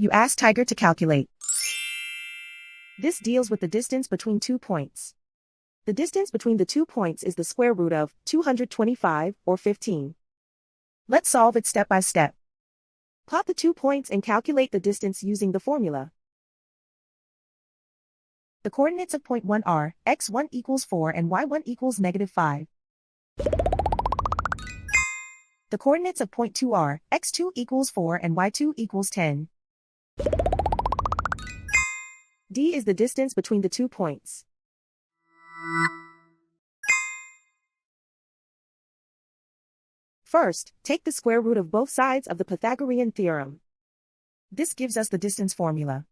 You ask Tiger to calculate. This deals with the distance between 2 points. The distance between the 2 points is the square root of 225, or 15. Let's solve it step by step. Plot the 2 points and calculate the distance using the formula. The coordinates of point 1 are x1 equals 4 and y1 equals -5. The coordinates of point 2 are x2 equals 4 and y2 equals 10. D is the distance between the 2 points. First, take the square root of both sides of the Pythagorean theorem. This gives us the distance formula.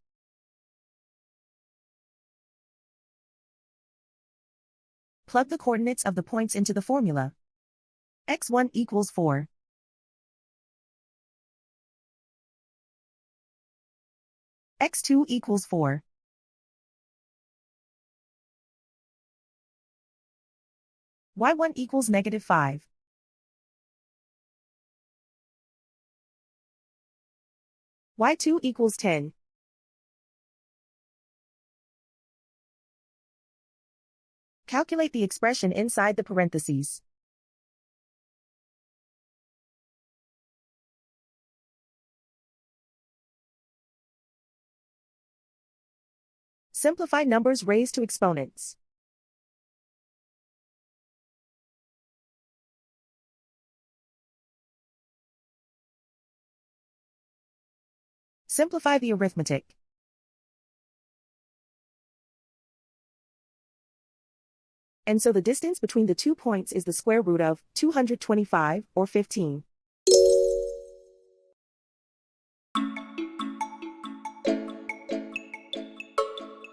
Plug the coordinates of the points into the formula. x1 equals 4. x2 equals 4. y1 equals -5. y2 equals 10. Calculate the expression inside the parentheses. Simplify numbers raised to exponents. Simplify the arithmetic. And so the distance between the 2 points is the square root of 225, or 15.